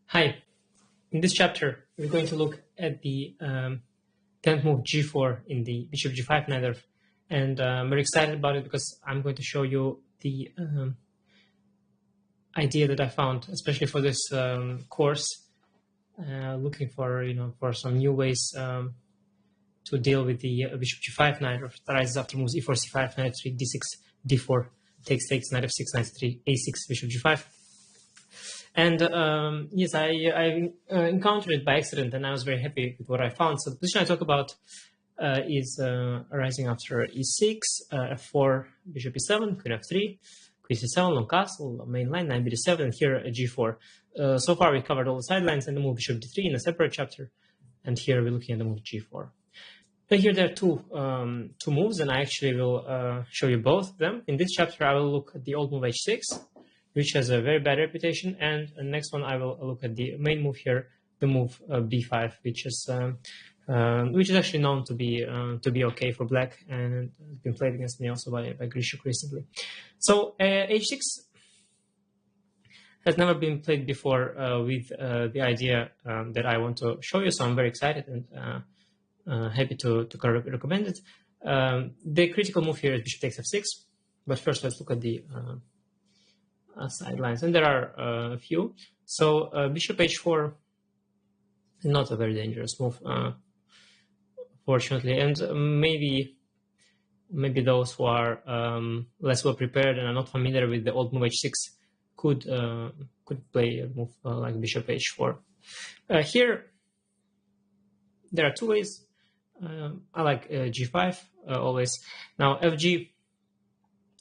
Hi, in this chapter, we're going to look at the 10th move g4 in the bishop g5 nether, and I'm very excited about it because I'm going to show you the idea that I found, especially for this course, looking for some new ways to deal with the bishop g5 knight that arises after moves e4, c5, knight f3, d6, d4, takes, knight f6, knight f3, a6, bishop g5. And yes, I encountered it by accident, and I was very happy with what I found. So the position I talk about is arising after e6, f4, bishop e7, queen f3, queen c7, long castle, main line, knight b7, and here g4. So far we covered all the sidelines and the move bishop d3 in a separate chapter, and here we're looking at the move g4. But here there are two moves, and I actually will show you both of them. In this chapter, I will look at the old move h6, which has a very bad reputation, and the next one I will look at the main move here, the move b5, which is actually known to be okay for black, and has been played against me also by Grishuk recently. So h6 has never been played before with the idea that I want to show you, so I'm very excited and happy to recommend it. The critical move here is bishop takes f6, but first let's look at the sidelines, and there are a few. So bishop h4 is not a very dangerous move, fortunately, and maybe those who are less well prepared and are not familiar with the old move h6 could play a move like bishop h4. Here there are two ways. I like g5 always. Now fg,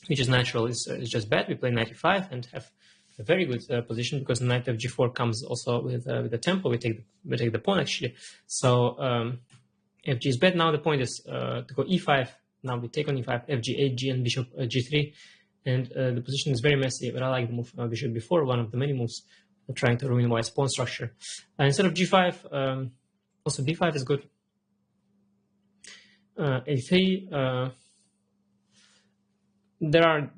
which is natural, is just bad. We play knight e5 and have a very good position because knight fg4 comes also with the tempo. We take the pawn actually. So fg is bad. Now the point is to go e5. Now we take on e5, fg, hg, and bishop g3, and the position is very messy. But I like the move bishop b4, one of the many moves trying to ruin white's pawn structure. Instead of g5, also b5 is good. a3. There are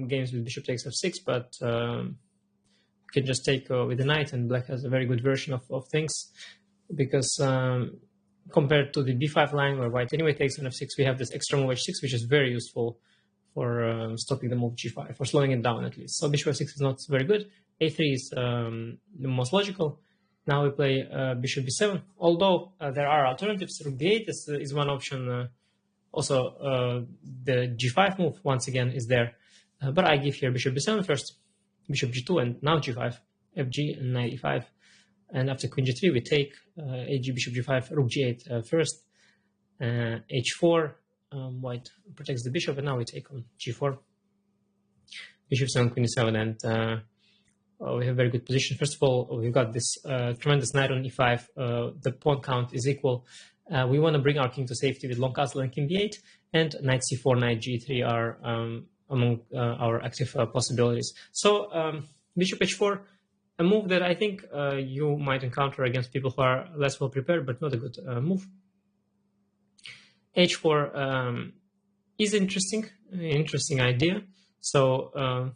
games with bishop takes f6, but you can just take with the knight, and black has a very good version of things, because compared to the b5 line where white anyway takes on f6, we have this extra move h6, which is very useful for stopping the move g5, for slowing it down at least. So bishop f6 is not very good. a3 is the most logical. Now we play bishop b7, although there are alternatives. Rook b8 is one option. Also, the g5 move, once again, is there. But I give here bishop b7 first, bishop g2, and now g5, fg, and knight e5. And after queen g3, we take hg, bishop g5, rook g8 first, h4. White protects the bishop, and now we take on g4, bishop 7, queen e7, and we have a very good position. First of all, we've got this tremendous knight on e5. The pawn count is equal. We want to bring our king to safety with long castle and king b8, and knight c4, knight g3 are among our active possibilities. So bishop h4, a move that I think you might encounter against people who are less well prepared, but not a good move. h4 is an interesting idea. So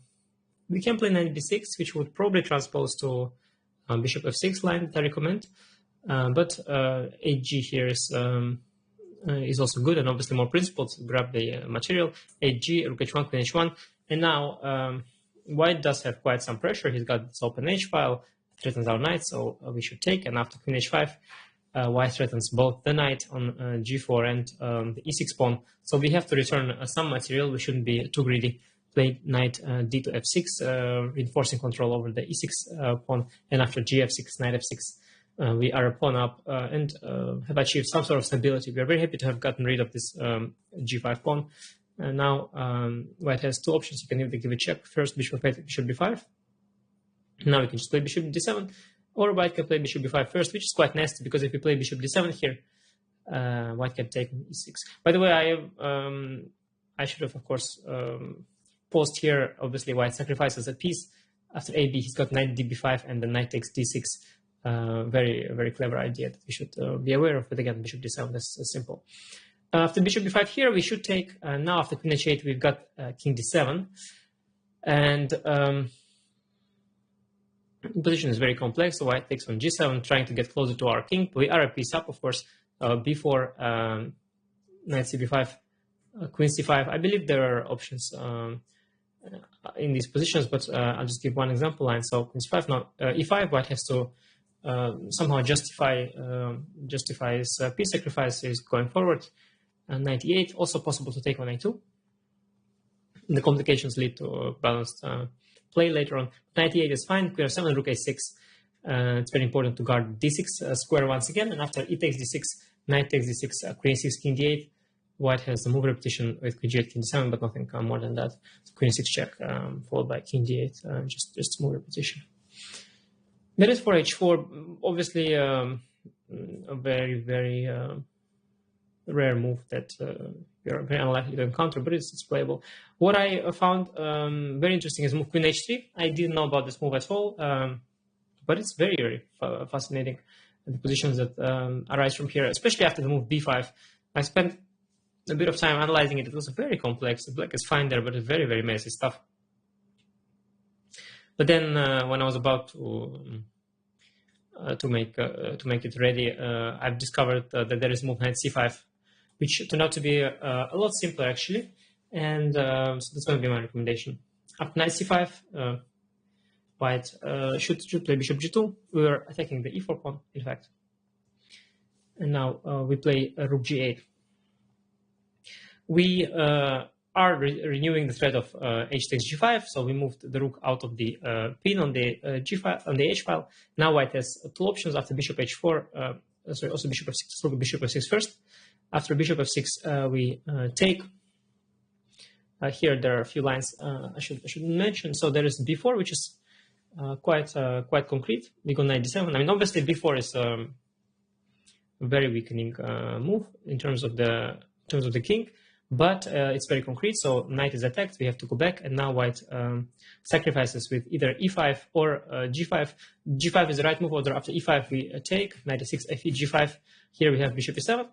we can play knight b6, which would probably transpose to bishop f6 line that I recommend. But hg here is also good, and obviously more principled. Grab the material. hg, rook h1, queen h1, and now white does have quite some pressure. He's got this open h file, threatens our knight, so we should take. And after queen h5, white threatens both the knight on g4 and the e6 pawn. So we have to return some material. We shouldn't be too greedy. Play knight d to f6, reinforcing control over the e6 pawn, and after gf6, knight f6, we are a pawn up and have achieved some sort of stability. We are very happy to have gotten rid of this g5 pawn. And now white has two options. You can either give a check first, bishop b5. Now we can just play bishop d7, or white can play bishop b5 first, which is quite nasty, because if we play bishop d7 here, white can take e6. By the way, I should have, of course, paused here. Obviously, white sacrifices a piece. After ab, he's got knight db5, and the knight takes d6. Very, very clever idea that we should be aware of. But again, bishop d7, that's simple. After bishop b5 here, we should take. Now after queen h8, we've got king d7. And The position is very complex, so white takes on g7, trying to get closer to our king. We are a piece up, of course, before knight cb5, queen c5. I believe there are options in these positions, but I'll just give one example line. So queen c5, now e5, white has to somehow justify his piece sacrifice is going forward. Knight e8, also possible to take on a2. The complications lead to a balanced play later on. Knight e8 is fine. Queen f7, rook a6. It's very important to guard d6 square once again. And after e takes d6, knight takes d6, queen e6, king d8. White has the move repetition with queen g8, king d7, but nothing more than that. So queen e6 check, followed by king d8, just move repetition. There is for h4, obviously a very, very rare move that you're very unlikely to encounter, but it's playable. What I found very interesting is move queen h3. I didn't know about this move at all, but it's very, very fascinating. The positions that arise from here, especially after the move b5. I spent a bit of time analyzing it. It was very complex. The black is fine there, but it's very, very messy stuff. But then when I was about to make it ready, I've discovered that there is move knight c5, which turned out to be a lot simpler actually, and so that's going to be my recommendation. After knight c5, white should play bishop g2. We were attacking the e4 pawn, in fact, and now we play rook g8. We are renewing the threat of h takes g5, so we moved the rook out of the pin on the g5 on the h file. Now white has two options after bishop h4. Sorry, also bishop f6. Let's look at bishop f6 first. After bishop f6, we take. Here there are a few lines I should mention. So there is b4, which is quite concrete. We go knight d7. I mean, obviously b4 is a very weakening move in terms of the king. But it's very concrete, so knight is attacked, we have to go back, and now white sacrifices with either e5 or g5. g5 is the right move order. After e5 we take, knight e6, fe, g5. Here we have bishop e7.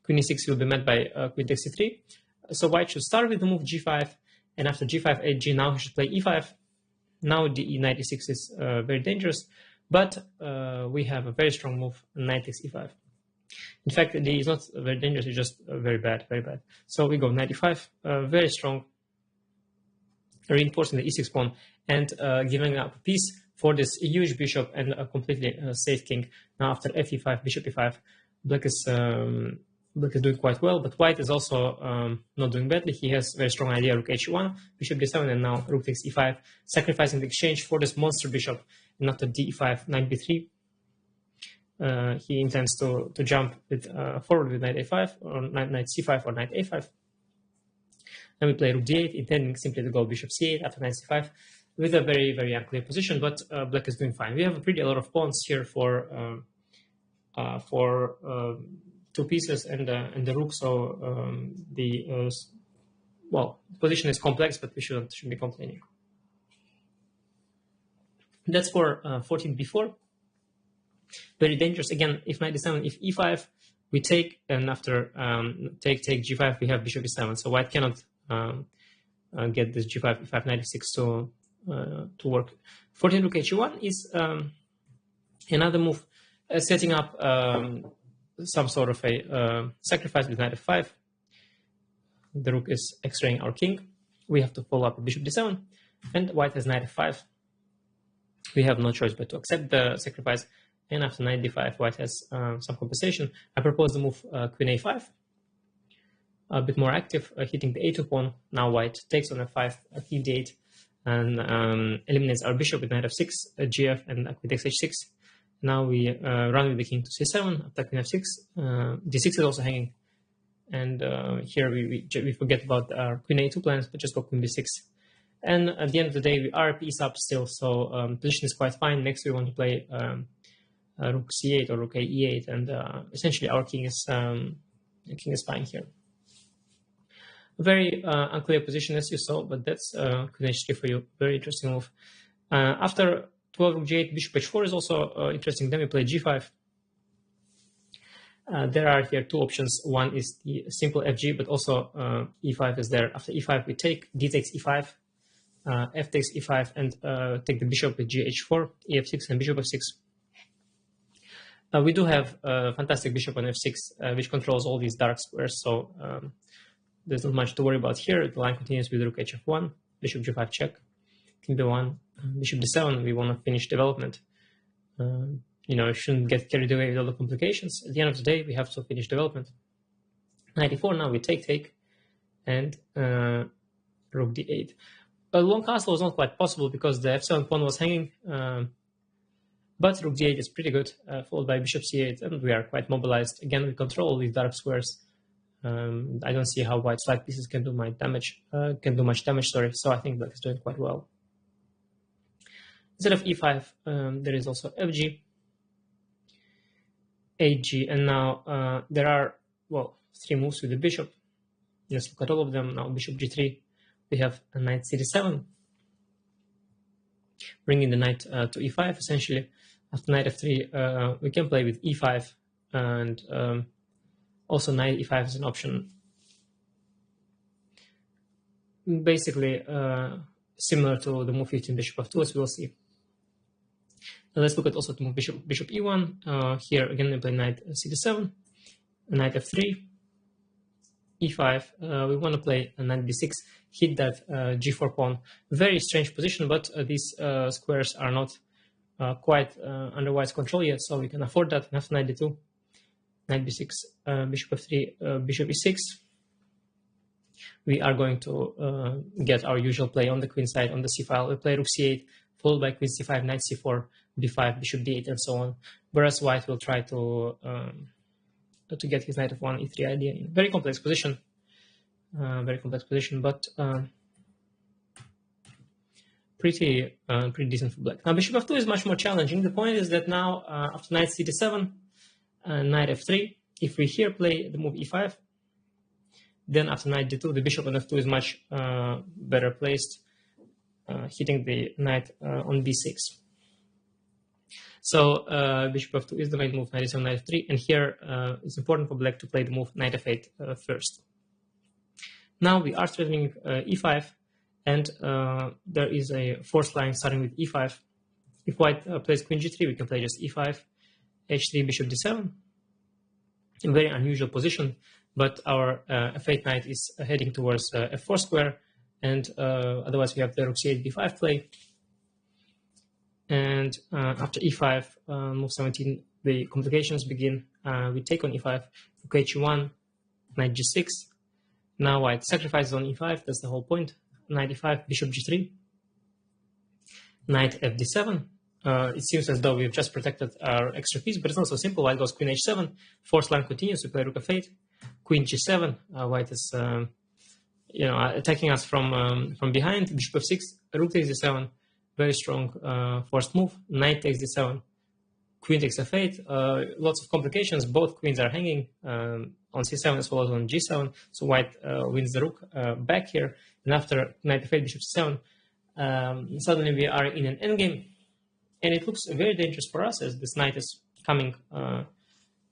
Queen e6 will be met by queen takes c3. So white should start with the move g5, and after g5, h, now he should play e5. Now the knight e6 is very dangerous, but we have a very strong move, knight takes e5. In fact, D is not very dangerous, it's just very bad, very bad. So we go knight e5, very strong, reinforcing the e6 pawn and giving up a piece for this huge bishop and a completely safe king. Now after fe5, bishop e5, black is doing quite well, but white is also not doing badly. He has very strong idea, rook h1, bishop d7, and now rook takes e5, sacrificing the exchange for this monster bishop. And after d5, knight b3. He intends to jump with, forward with knight a5 or knight c5 or knight a5. And we play rook d8, intending simply to go bishop c8 after knight c5 with a very, very unclear position, but black is doing fine. We have a lot of pawns here for two pieces and the rook, so the position is complex, but we shouldn't be complaining. That's for 14b4. Very dangerous. Again, if knight d7, if e5, we take, and after take g5, we have bishop e7. So white cannot get this g5, e5, knight e6 to work. 14 rook h1 is another move, setting up some sort of a sacrifice with knight f5. The rook is x-raying our king. We have to follow up with bishop d7, and white has knight f5. We have no choice but to accept the sacrifice. And after knight d5, white has some compensation. I propose the move queen a5, a bit more active, hitting the a2 pawn. Now white takes on f5, king d8, and eliminates our bishop with knight f6, gf, and queen takes h6. Now we run with the king to c7, attack queen f6. d6 is also hanging. And here we forget about our queen a2 plans, but just go queen b6. And at the end of the day, we are piece up still, so position is quite fine. Next, we want to play rook c8 or rook e8, and essentially our king is fine here. A very unclear position, as you saw, but that's queen h3 for you. Very interesting move. After 12 rook g8, bishop h4 is also interesting. Then we play g5. There are here two options. One is the simple fg, but also e5 is there. After e5, we take, d takes e5. f takes e5, and take the bishop with gh4, ef6, and bishop f6. We do have a fantastic bishop on f6, which controls all these dark squares, so there's not much to worry about here. The line continues with rook hf1, bishop g5 check, king b1, bishop d7. We want to finish development. Shouldn't get carried away with all the complications. At the end of the day, we have to finish development. Knight e4, now we take, and rook d8. A long castle was not quite possible because the f7 pawn was hanging, but rook d8 is pretty good, followed by bishop c8, and we are quite mobilized. Again, we control these dark squares. I don't see how white's light pieces can do much damage. So I think black is doing quite well. Instead of e5, there is also fg, hg, and now there are, well, 3 moves with the bishop. Let's look at all of them. Now bishop g3, we have a knight cd7, bringing the knight to e5 essentially. After knight f3, we can play with e5, and also knight e5 is an option. Basically similar to the move 15 bishop f2, as we will see. Now let's look at also the move bishop e1. Here again we play knight cd7, knight f3, e5. We want to play a knight b6, hit that g4 pawn. Very strange position, but these squares are not quite under white's control yet, so we can afford that. And after knight d2, knight b6, bishop f3, bishop e6. We are going to get our usual play on the queen side on the c file. We play rook c8, followed by queen c5, knight c4, b5, bishop d8, and so on. Whereas white will try to get his knight f1, e3 idea in a very complex position. But pretty decent for black. Now bishop f2 is much more challenging. The point is that now after knight cd7, knight f3, if we here play the move e5, then after knight d2, the bishop on f2 is much better placed, hitting the knight on b6. So bishop f2 is the main move, knight e7, knight f3, and here it's important for black to play the move knight f8 first. Now we are threatening e5, and there is a forced line starting with e5. If white plays queen g3, we can play just e5, h3, bishop d7. A very unusual position, but our f8 knight is heading towards f4 square, and otherwise we have the rook c8, b5 play. And after e5, move 17, the complications begin. We take on e5, rook h1, knight g6. Now white sacrifices on e5, that's the whole point. Knight e5, bishop g3, knight fd7. It seems as though we've just protected our extra piece, but it's not so simple. White goes queen h7, forced line continues, we play rook f8, queen g7. White is attacking us from behind, bishop f6, rook takes d7, very strong forced move, knight takes d7, queen takes f8, lots of complications. Both queens are hanging on c7 as well as on g7, so white wins the rook back here, and after knight f8, bishop c7, suddenly we are in an endgame, and it looks very dangerous for us as this knight is coming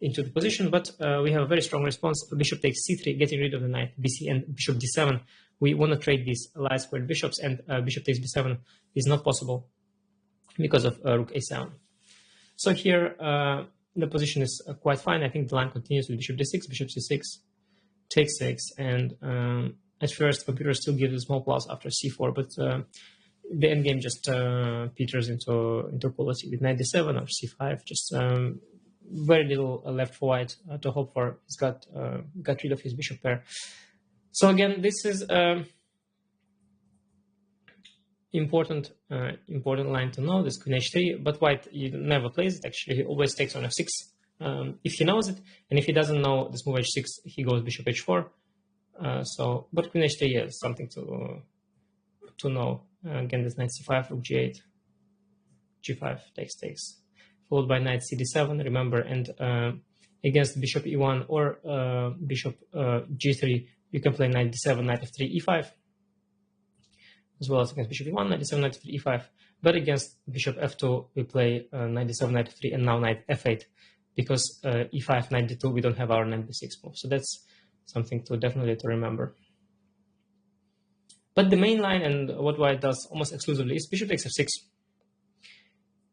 into the position, but we have a very strong response. Bishop takes c3, getting rid of the knight bc, and bishop d7. We want to trade these light squared bishops, and bishop takes b7 is not possible because of rook a7. So here the position is quite fine. I think the line continues with bishop d6, bishop c6, takes 6, and at first computer still gives a small plus after c4, but the endgame just peters into quality with knight d7 or c5. Just very little left for white to hope for. He's got rid of his bishop pair. So again, this is important line to know, this queen h3, but white never plays it. Actually, he always takes on f6 if he knows it, and if he doesn't know this move h6, he goes bishop h4. But queen h3 is something to know. Again, this knight c5, rook g8, g5 takes, followed by knight cd7. Remember, and against bishop e1 or bishop g3, you can play knight d7, knight f3, e5. As well as against bishop e1, knight d7, knight f3, e5. But against bishop f2, we play knight d7, knight f3, and now knight f8. Because e5, knight d2, we don't have our knight b6 move. So that's something to definitely remember. But the main line and what white does almost exclusively is bishop takes f6.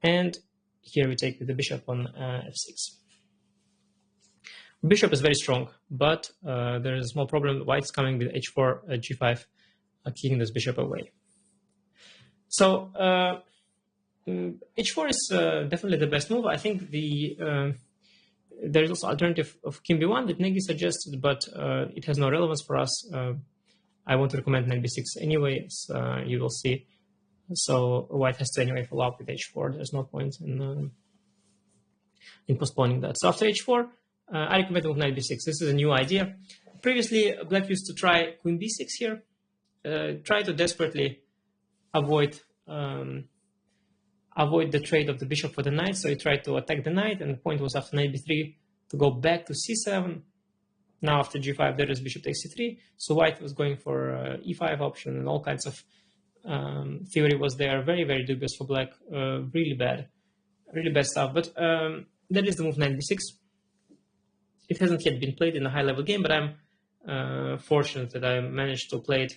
And here we take with the bishop on f6. Bishop is very strong, but there is a small problem. White's coming with h4, g5, kicking this bishop away. So h4 is definitely the best move. I think there is also alternative of king b1 that Nagy suggested, but it has no relevance for us. I want to recommend knight b6 anyway, as you will see. So white has to anyway follow up with h4. There's no point in postponing that. So after h4, I recommend the move knight b6. This is a new idea. Previously, black used to try queen b6 here. Try to desperately avoid the trade of the bishop for the knight. So he tried to attack the knight, and the point was after knight b3 to go back to c7. Now after g5, there is bishop takes c3. So white was going for e5 option, and all kinds of theory was there. Very, very dubious for black. Really bad stuff. But that is the move knight b6. It hasn't yet been played in a high-level game, but I'm fortunate that I managed to play it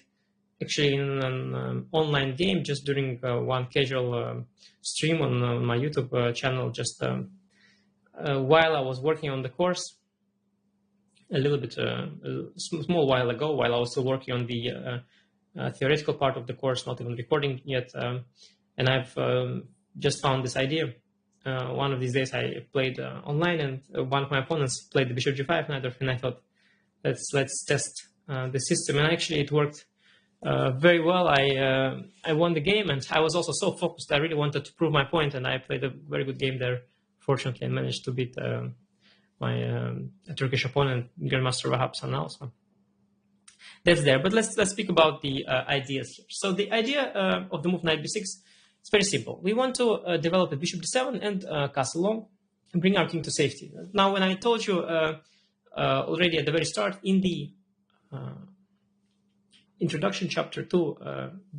actually in an online game just during one casual stream on my YouTube channel, just while I was working on the course, a little bit, a small while ago, while I was still working on the theoretical part of the course, not even recording yet. And I've just found this idea. One of these days I played online, and one of my opponents played the bishop g5 knight, and I thought, let's test the system. And actually it worked very well. I won the game, and I was also so focused. I really wanted to prove my point, and I played a very good game there. Fortunately, I managed to beat my Turkish opponent, Grandmaster Wahab Sanal. So that's there. But let's speak about the ideas here. So the idea of the move knight b6 is very simple. We want to develop a bishop d7 and castle long and bring our king to safety. Now, when I told you already at the very start in the introduction chapter 2,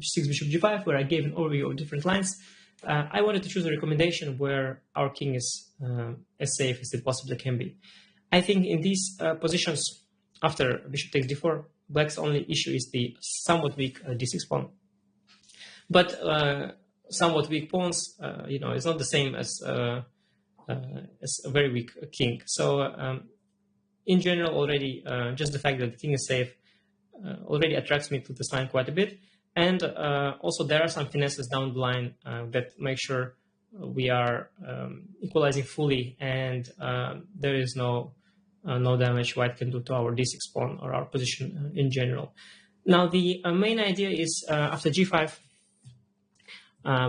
c6 bishop g5, where I gave an overview of different lines, I wanted to choose a recommendation where our king is as safe as it possibly can be. I think in these positions, after bishop takes d4, black's only issue is the somewhat weak d6 pawn. But somewhat weak pawns, it's not the same as a very weak king. So in general, already just the fact that the king is safe already attracts me to this line quite a bit. And also there are some finesses down the line that make sure we are equalizing fully, and there is no damage white can do to our d6 pawn or our position in general. Now the main idea is after g5,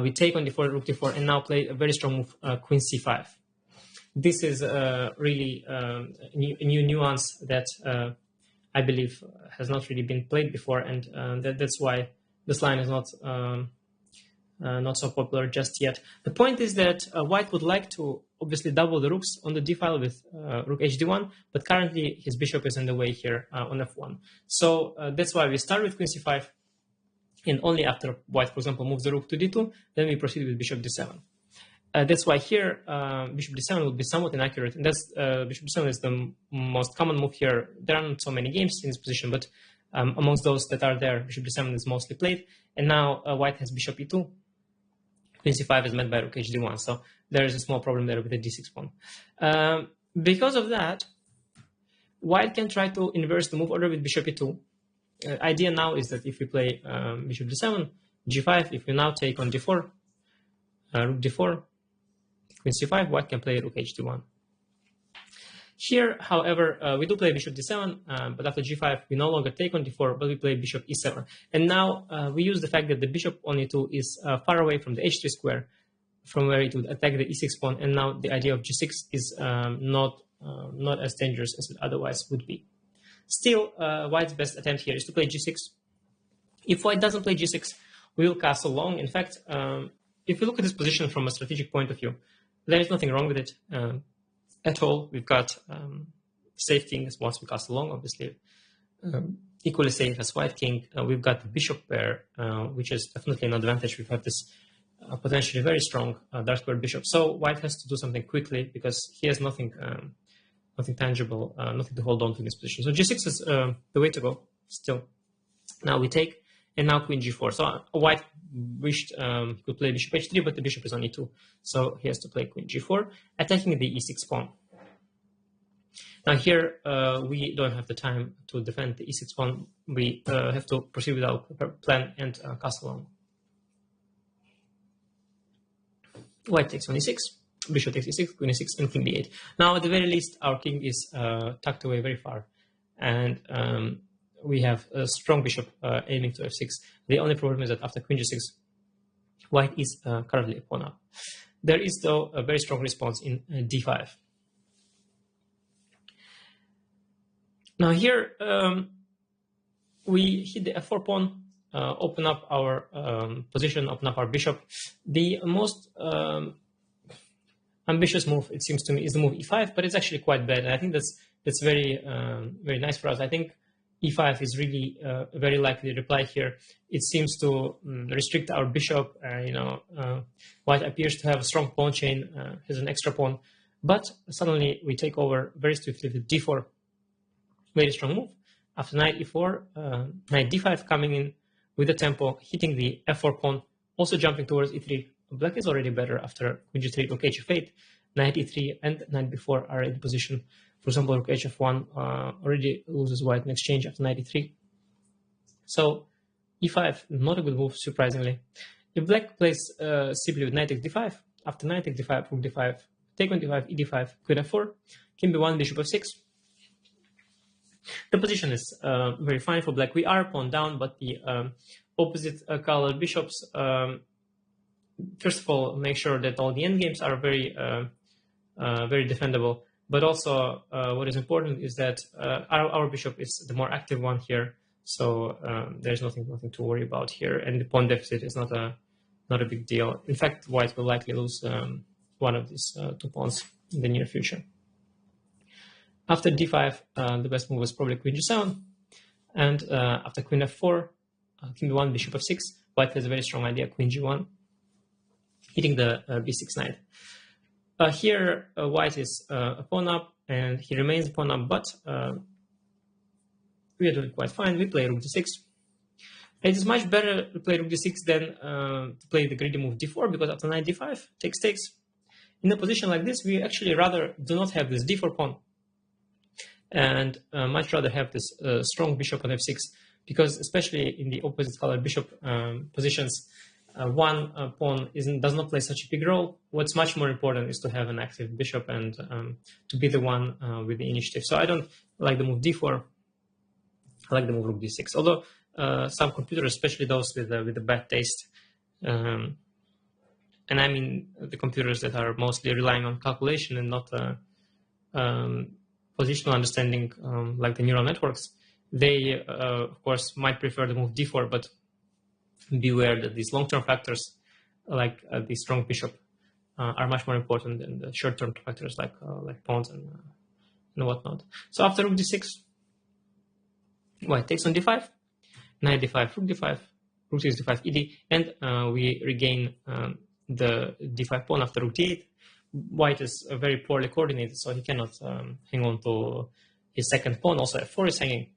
we take on d4, rook d4, and now play a very strong move, queen c5. This is really a new nuance that I believe has not really been played before, and that's why this line is not so popular just yet. The point is that white would like to obviously double the rooks on the d file with rook hd1, but currently his bishop is in the way here on f1. So that's why we start with queen c5, and only after white, for example, moves the rook to d2, then we proceed with bishop d7. That's why here bishop d7 would be somewhat inaccurate, and that's bishop d7 is the most common move here. There are not so many games in this position, but amongst those that are there, bishop d7 is mostly played. And now white has bishop e2. Queen c5 is met by rook hd1, so there is a small problem there with the d6 pawn. Because of that, white can try to inverse the move order with bishop e2. Idea now is that if we play bishop d7, g5, if we now take on d4, rook d4, queen c5, white can play rook hd1. Here, however, we do play bishop d7, but after g5, we no longer take on d4, but we play bishop e7. And now we use the fact that the bishop on e2 is far away from the h3 square, from where it would attack the e6 pawn, and now the idea of g6 is not as dangerous as it otherwise would be. Still, white's best attempt here is to play g6. If white doesn't play g6, we will castle long. In fact, if we look at this position from a strategic point of view, there is nothing wrong with it at all. We've got safe king once we castle long, obviously. Equally safe as white king. We've got the bishop pair, which is definitely an advantage. We have this potentially very strong dark square bishop. So white has to do something quickly because he has nothing tangible, nothing to hold on to in this position. So g6 is the way to go still. Now we take, and now queen g4. So white wished he could play bishop h3, but the bishop is on e2, so he has to play queen g4, attacking the e6 pawn. Now here we don't have the time to defend the e6 pawn. We have to proceed with our plan and castle on. White takes on e6, bishop takes e6, queen e6, and king b8. Now at the very least our king is tucked away very far, and we have a strong bishop aiming to f6. The only problem is that after queen g6, white is currently a pawn up. There is though a very strong response in d5. Now here we hit the f4 pawn, open up our position, open up our bishop. The most ambitious move, it seems to me, is the move e5, but it's actually quite bad. And I think that's very very nice for us. I think e5 is really a very likely reply here. It seems to restrict our bishop. White appears to have a strong pawn chain, has an extra pawn, but suddenly we take over very swiftly with d4. Very strong move. After knight e4, knight d5 coming in with the tempo, hitting the f4 pawn, also jumping towards e3. Black is already better after queen g3, rook h8, knight e3, and knight b4 are in position. For example, rook hf1 already loses white in exchange after knight e3. So e5, not a good move, surprisingly. If black plays simply with knight takes d5, after knight takes d5, rook d5, take on d5, e d5, queen f4, king b1, bishop f6. The position is very fine for black. We are pawn down, but the opposite colored bishops, first of all, make sure that all the endgames are very defendable. But also, what is important is that our bishop is the more active one here, so there's nothing to worry about here, and the pawn deficit is not a big deal. In fact, white will likely lose one of these two pawns in the near future. After d5, the best move was probably queen g7, and after queen f4, king b1, bishop f6, white has a very strong idea, queen g1, hitting the b6 knight. Here, white is a pawn up, and he remains a pawn up, but we are doing quite fine. We play rook d6. It is much better to play rook d6 than to play the greedy move d4, because after knight d5, takes. In a position like this, we actually rather do not have this d4 pawn, and much rather have this strong bishop on f6, because especially in the opposite colored bishop positions, one pawn does not play such a big role. What's much more important is to have an active bishop and to be the one with the initiative. So I don't like the move d4. I like the move rook d6. Although some computers, especially those with the bad taste, and I mean the computers that are mostly relying on calculation and not positional understanding, like the neural networks, they of course might prefer the move d4, but beware that these long-term factors like the strong bishop are much more important than the short-term factors like pawns and whatnot. So after rook d6, white takes on d5, knight d5, rook d5, rook takes d5, ed, and we regain the d5 pawn after rook d8. White is very poorly coordinated, so he cannot hang on to his second pawn. Also f4 is hanging.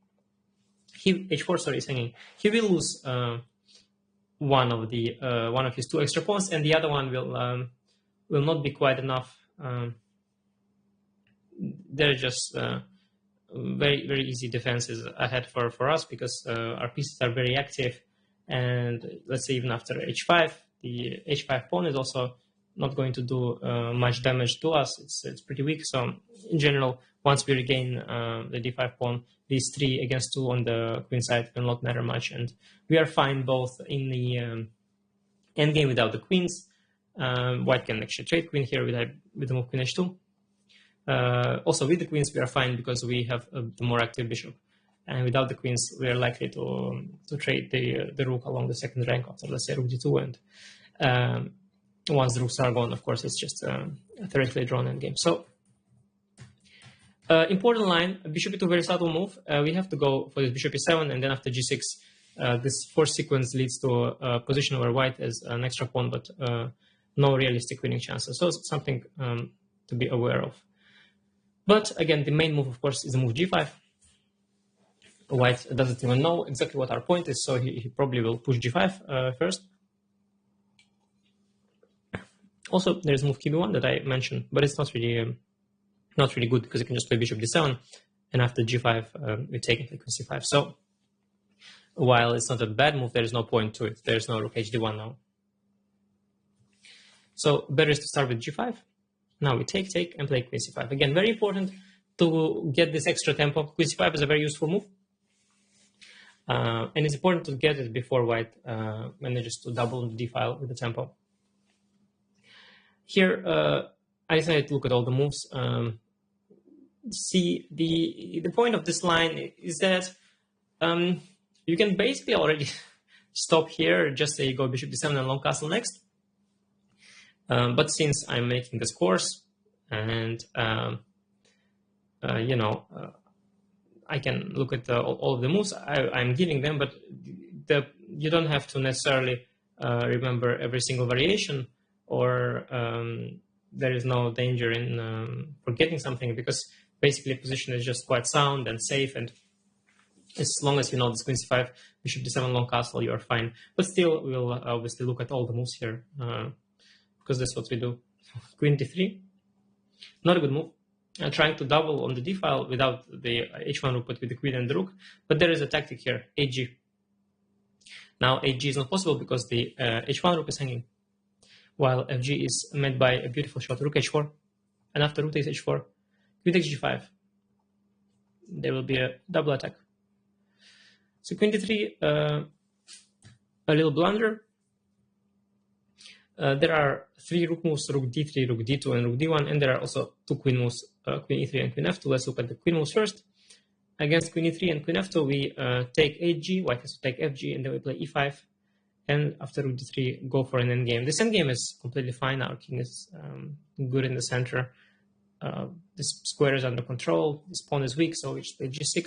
H4, sorry, is hanging. He will lose one of his two extra pawns, and the other one will not be quite enough. They're just very, very easy defenses ahead for us, because our pieces are very active, and let's say even after h5, the h5 pawn is also not going to do much damage to us. It's pretty weak. So in general, once we regain the d5 pawn, these 3 against 2 on the queen side will not matter much, and we are fine both in the endgame without the queens. White can actually trade queen here with the move queen h2. Also with the queens we are fine, because we have the more active bishop, and without the queens we are likely to trade the rook along the second rank after, let's say, rook d2, and once the rooks are gone, of course, it's just a theoretically drawn endgame. So important line, bishop e2, very subtle move. We have to go for this bishop e7, and then after g6, this fourth sequence leads to a position where white has an extra pawn, but no realistic winning chances. So it's something to be aware of. But again, the main move, of course, is the move g5. White doesn't even know exactly what our point is, so he probably will push g5 first. Also, there's move kb1 that I mentioned, but it's not really good because you can just play bishop d7, and after g5 we take queen c5. So while it's not a bad move, there is no point to it. There's no rook hd1 now. So better is to start with g5. Now we take and play queen c5. Again, very important to get this extra tempo. Queen c5 is a very useful move. And it's important to get it before white manages to double the d file with the tempo. Here, I decided to look at all the moves. See, the point of this line is that you can basically already stop here, just say you go bishop d7 and long castle next. But since I'm making this course and you know, I can look at all of the moves I'm giving them, but you don't have to necessarily remember every single variation, or there is no danger in forgetting something, because basically position is just quite sound and safe, and as long as you know this queen c5, bishop d7, long castle, you are fine. But still, we'll obviously look at all the moves here, because that's what we do. Queen d3, not a good move. Trying to double on the d file without the h1 rook, but with the queen and the rook. But there is a tactic here, 8g. Now 8g is not possible because the h1 rook is hanging, while fg is met by a beautiful shot, rook h4, and after rook takes h4, queen takes g5. There will be a double attack. So queen d3, a little blunder. There are 3 rook moves, rook d3, rook d2, and rook d1, and there are also 2 queen moves, queen e3 and queen f2. Let's look at the queen moves first. Against queen e3 and queen f2, we take 8g, white has to take fg, and then we play e5, and after rook d3, go for an endgame. This endgame is completely fine. Our king is good in the center. This square is under control. This pawn is weak, so we just play g6,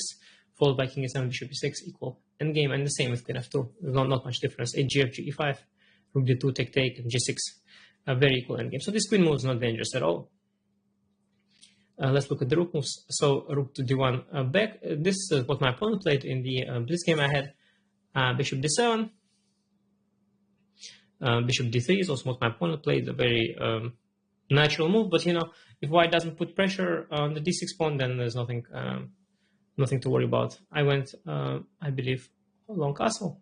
followed by king e7, bishop e6, equal endgame, and the same with queen f2. There's not much difference. 8g, fg, e5, rook d2, take, and g6, a very equal endgame. So this queen move is not dangerous at all. Let's look at the rook moves. So rook to d1 back. This is what my opponent played in the blitz game I had. Bishop d7. Bishop d3 is also what my opponent played. A very natural move, but you know, if white doesn't put pressure on the d6 pawn, then there's nothing to worry about. I went, I believe, long castle.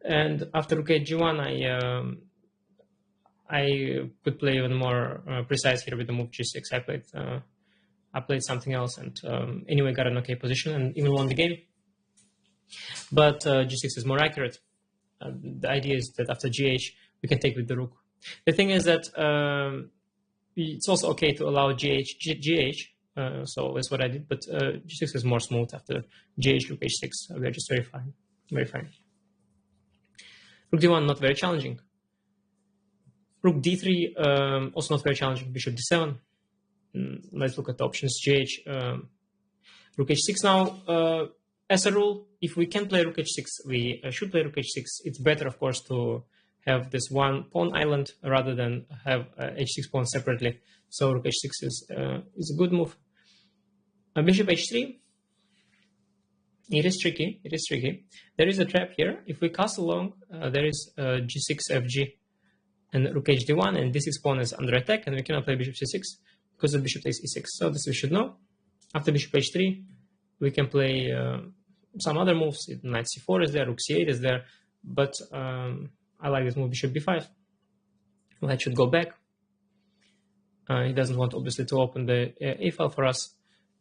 And after rook g1, I could play even more precise here with the move g6. I played something else, and anyway got an okay position and even won the game. But g6 is more accurate. The idea is that after gh, we can take with the rook. The thing is that it's also okay to allow gh, so that's what I did. But g6 is more smooth after gh, rook h6. We are just very fine, very fine. Rook d1, not very challenging. Rook d3, also not very challenging. Bishop d7. Let's look at the options. gh, rook h6 now. As a rule, if we can play rook h6, we should play rook h6. It's better, of course, to have this one pawn island rather than have h6 pawn separately. So rook h6 is a good move. Bishop h3. It is tricky. It is tricky. There is a trap here. If we castle long, there is g6, fg, and rook hd1, and d6 pawn is under attack, and we cannot play bishop c6 because the bishop takes e6. So this we should know. After bishop h3, we can play some other moves. Knight c4 is there, rook c8 is there, but I like this move, bishop b5. White should go back. He doesn't want, obviously, to open the a file for us.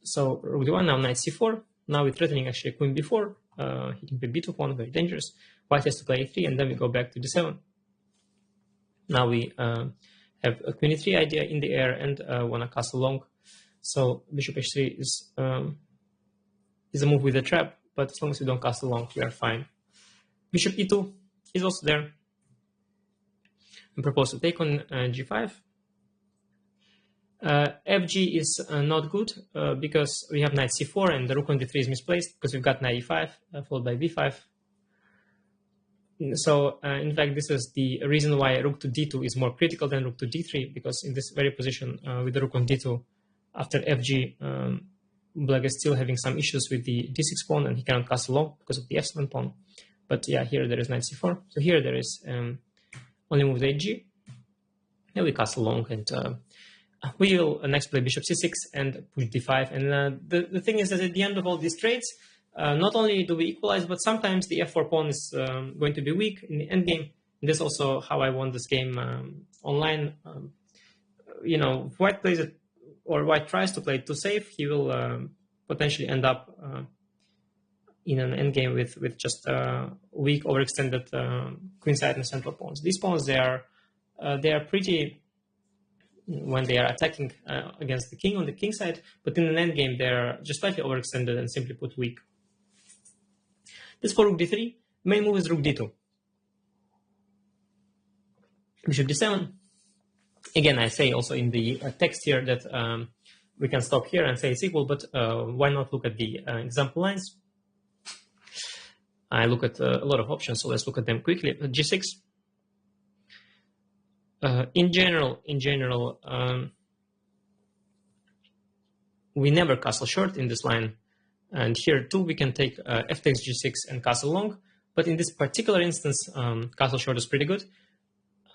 So rook d1, now knight c4. Now we're threatening actually queen b4. He can play b2 pawn, very dangerous. White has to play a3, and then we go back to d7. Now we have a queen e3 idea in the air and want to castle long. So bishop h3 is a move with a trap, but as long as we don't castle long, we are fine. Bishop e2 is also there. And propose to take on g5. Fg is not good because we have knight c4 and the rook on d3 is misplaced because we've got knight e5 followed by b5. So in fact, this is the reason why rook to d2 is more critical than rook to d3, because in this very position with the rook on d2, after fg, Black is still having some issues with the d6 pawn, and he cannot castle long because of the f7 pawn. But yeah, here there is knight c4. So here there is only move the hg. And we castle long, and we will next play bishop c6 and push d5. And the thing is that at the end of all these trades, not only do we equalize, but sometimes the f4 pawn is going to be weak in the endgame. And that's also how I won this game online. You know, if white plays it, or white tries to play it too safe, he will potentially end up in an endgame with just weak, overextended queenside and central pawns. These pawns, they are pretty when they are attacking against the king on the king side, but in an endgame they're just slightly overextended and simply put weak. This for rook d3. Main move is rook d2. Bishop d7. Again, I say also in the text here that we can stop here and say it's equal, but why not look at the example lines? I look at a lot of options, so let's look at them quickly. G6. In general, we never castle short in this line, and here too we can take f takes g6 and castle long. But in this particular instance, castle short is pretty good.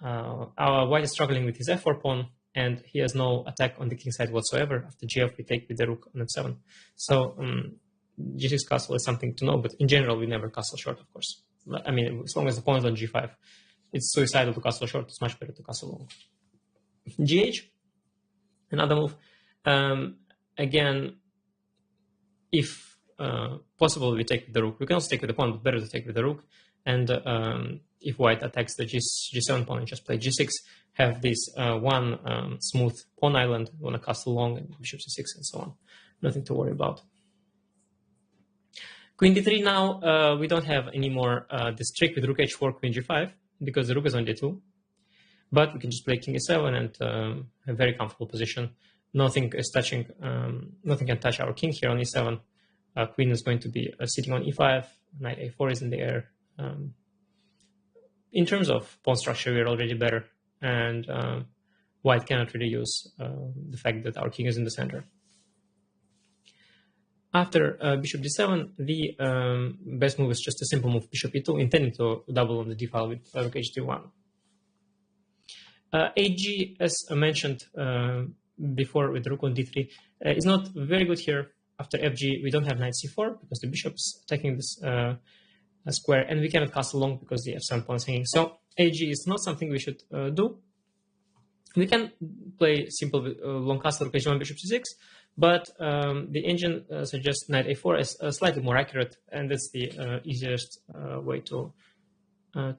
Our white is struggling with his f4 pawn, and he has no attack on the king side whatsoever. After gf, we take with the rook on f7. So g6 castle is something to know, but in general, we never castle short, of course. I mean, as long as the pawn is on g5, it's suicidal to castle short. It's much better to castle long. Gh, another move. Again, if possible, we take with the rook. We can also take with the pawn, but better to take with the rook. And if white attacks the g7 pawn and just play g6, have this one smooth pawn island, want to castle long, and bishop c6 and so on. Nothing to worry about. Queen d3 now, we don't have any more this trick with rook h4, queen g5, because the rook is on d2. But we can just play king e7 and a very comfortable position. Nothing is touching, nothing can touch our king here on e7. Queen is going to be sitting on e5, knight a4 is in the air. In terms of pawn structure, we are already better, and white cannot really use the fact that our king is in the center. After bishop d7, the best move is just a simple move, bishop e2, intending to double on the d file with rook h d1. hg, as mentioned before with rook on d3, is not very good here. After fg, we don't have knight c4 because the bishop is attacking this square, and we cannot castle long because the f7 pawn is hanging. So hg is not something we should do. We can play simple long castle, rook h1, bishop c6, but the engine suggests knight a4 as slightly more accurate, and that's the easiest way to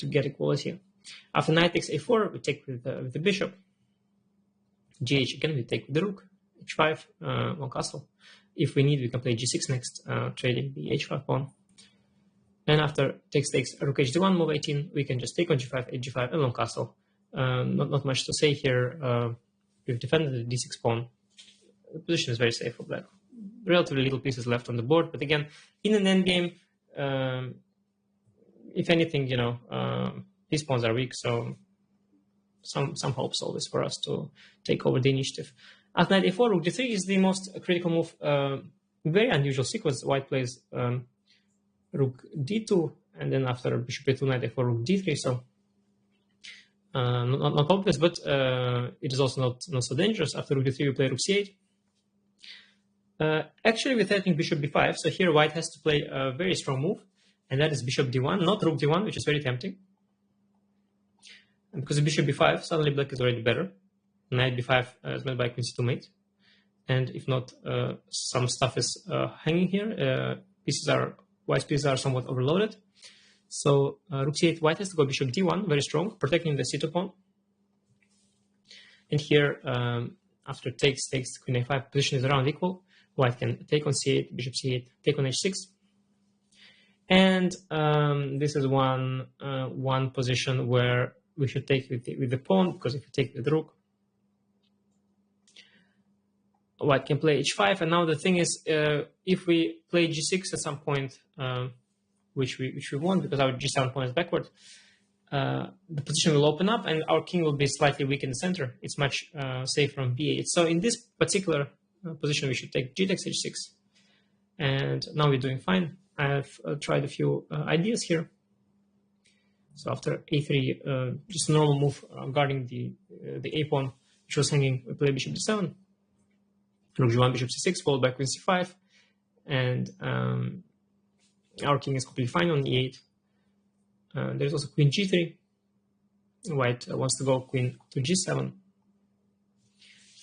get equality. After knight takes a4, we take with the bishop. Gh again, we take with the rook. h5, long castle. If we need, we can play g6 next, trading the h5 pawn. And after takes rook h1, move 18, we can just take on g5, h5, and long castle. Not much to say here. We've defended the d6 pawn. The position is very safe for black. Relatively little pieces left on the board, but again, in an endgame, if anything, you know, these pawns are weak, so some hopes always for us to take over the initiative. At knight a4, rook d3 is the most critical move. Very unusual sequence. White plays rook d2, and then after bishop a2, knight a4, rook d3. So not obvious, but it is also not so dangerous. After rook d3, we play rook c8. Actually, we're threatening bishop b5. So here, white has to play a very strong move, and that is bishop d1, not rook d1, which is very tempting. And because of bishop b5, suddenly black is already better. Knight b5 is met by queen c2 mate, and if not, some stuff is hanging here. White's pieces are somewhat overloaded. So rook c8, white has to go bishop d1, very strong, protecting the c2 pawn. And here, after takes queen a5, position is around equal. White can take on c8, bishop c8, take on h6. And this is one position where we should take with the pawn, because if you take with the rook, white can play h5. And now the thing is, if we play g6 at some point, which we want, because our g7 pawn is backward, the position will open up and our king will be slightly weak in the center. It's much safer on b8. So in this particular position, we should take g takes h6. and now we're doing fine. I've tried a few ideas here. So after a3, just a normal move guarding the a pawn, which was hanging, we play bishop d7, rook g1, bishop c6, followed by queen c5, and our king is completely fine on e8. There's also queen g3. White wants to go queen to g7.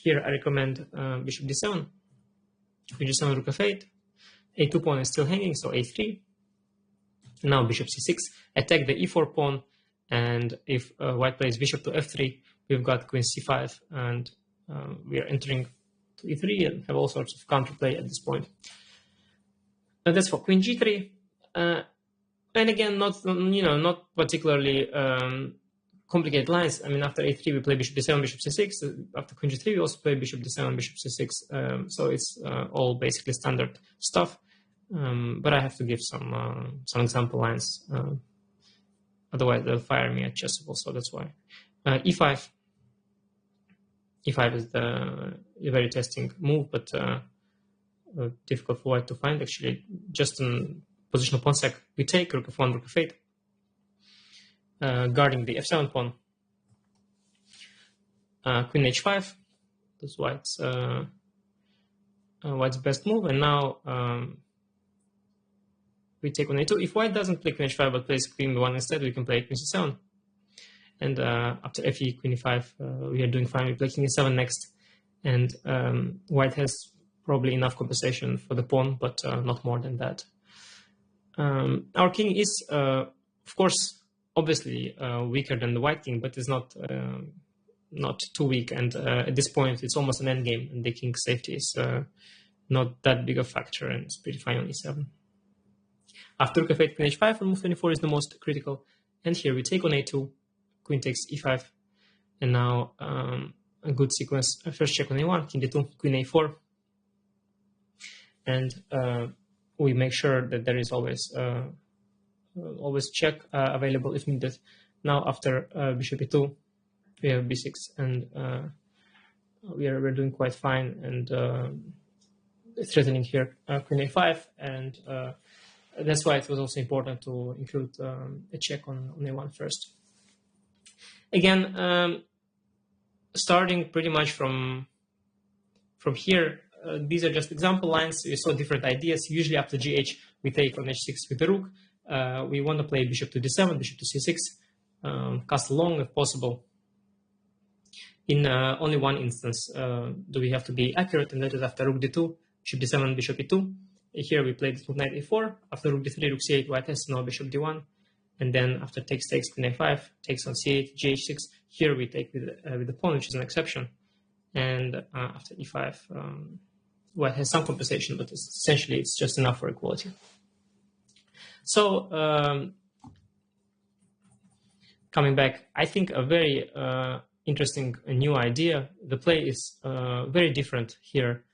Here I recommend bishop d7, queen g7, rook f8. a2 pawn is still hanging, so a3. Now bishop c6, attack the e4 pawn, and if white plays bishop to f3, we've got queen c5, and we are entering to e3 and have all sorts of counterplay at this point. And that's for queen g3, and again, not particularly complicated lines. I mean, after a3 we play bishop d7, bishop c6. After queen g3 we also play bishop d7, bishop c6. So it's all basically standard stuff. But I have to give some example lines. Otherwise they'll fire me at chessable. So that's why. e5. e5 is the very testing move, but difficult for white to find actually. Just in positional pawn sack, we take rook f1, rook f8. Guarding the f7 pawn, queen h5. That's white's best move, and now we take on a2. If white doesn't play queen h5 but plays queen b1 instead, we can play queen c7. And after fe, queen e5, we are doing fine. We play king e7 next, and white has probably enough compensation for the pawn, but not more than that. Our king is, of course, obviously weaker than the white king, but is not too weak. And at this point, it's almost an endgame, and the king's safety is not that big a factor, and it's pretty fine on e7. After rook f8, queen h5, and move 24 is the most critical. And here we take on a2, queen takes e5, and now a good sequence. First check on a1, king d2, queen a4, and we make sure that there is always check available if needed. Now after bishop e2, we have b6, and we're doing quite fine, and threatening here queen a5, and that's why it was also important to include a check on a1 first. Again, starting pretty much from here, these are just example lines. You saw different ideas. Usually after gh, we take on h6 with the rook. We want to play bishop to d7, bishop to c6, castle long if possible. In only one instance do we have to be accurate, and that is after rook d2, bishop d7, bishop e2. Here we played rook knight a4. After rook d3, rook c8, white has no bishop d1. And then after takes, queen a5, takes on c8, gh6. Here we take with the pawn, which is an exception. And after e5, white has some compensation, but essentially it's just enough for equality. So coming back, I think a very interesting new idea. The play is very different here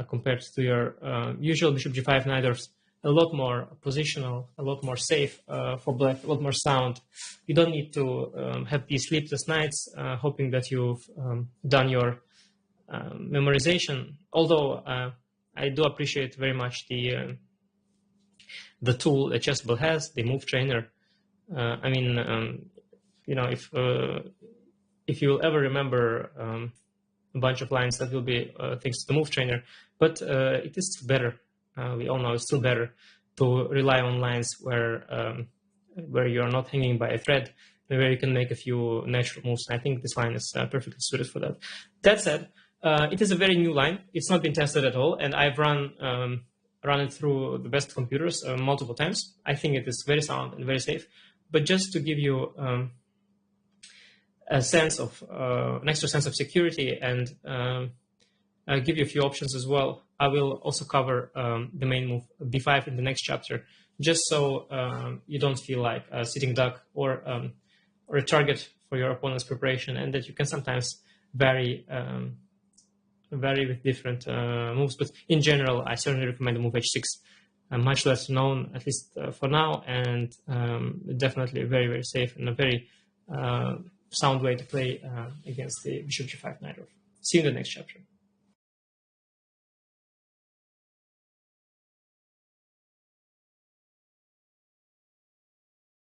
compared to your usual bishop g5 knighters. A lot more positional, a lot more safe for black, a lot more sound. You don't need to have these sleepless nights hoping that you've done your memorization. Although I do appreciate very much the tool that Chessable has, the move trainer. I mean, you know, if you will ever remember a bunch of lines, that will be thanks to the move trainer. But it is still better. We all know it's still better to rely on lines where you are not hanging by a thread, where you can make a few natural moves. I think this line is perfectly suited for that. That said, it is a very new line. It's not been tested at all, and I've run it through the best computers multiple times. I think it is very sound and very safe. But just to give you a sense of an extra sense of security, and I'll give you a few options as well. I will also cover the main move b5 in the next chapter, just so you don't feel like a sitting duck or a target for your opponent's preparation, and that you can sometimes vary with different moves. But in general, I certainly recommend the move h6. Much less known, at least for now, and definitely very, very safe and a very sound way to play against the bishop g5 knight. See you in the next chapter.